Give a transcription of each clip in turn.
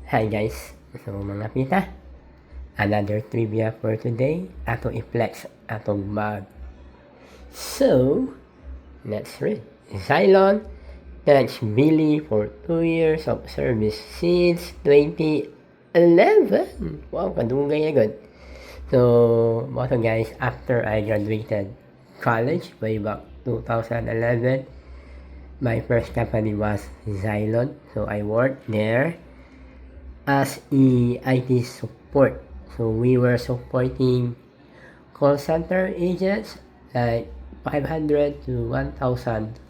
Hi guys! So mga pita, another trivia for today. Ato i-flex atong bag. So, let's read. Xylon touched Billy for 2 years of service since 2011. Wow, kadugay na good. So, mga guys, after I graduated college way back 2011, my first company was Xylon. So, I worked there as IT support. So we were supporting call center agents, like 500 to 1,000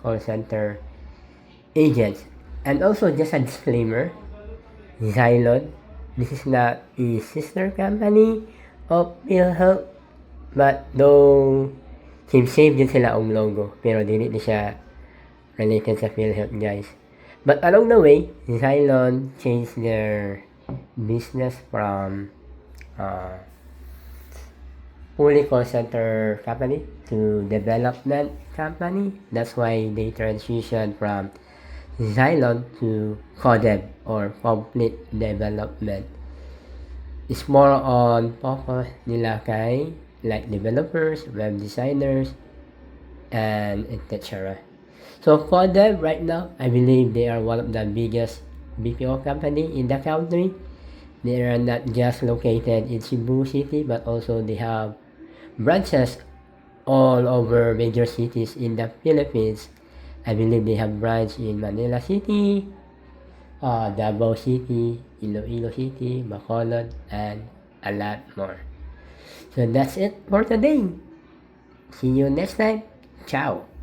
call center agents. And also, just a disclaimer, Xylon, this is not a sister company of PhilHealth, but though same din sila ang logo, pero dili siya related sa PhilHealth, guys. But along the way, Xylon changed their business from fully call center company to development company. That's why they transitioned from Xylon to CODEV or complete development. It's more on focus nila kay like developers, web designers, and etc. So CODEV right now, I believe they are one of the biggest BPO company in the country. They are not just located in Cebu City, but also they have branches all over major cities in the Philippines. I believe they have branch in Manila City, Davao City, Iloilo City, Bacolod, and a lot more. So that's it for today. See you next time. Ciao.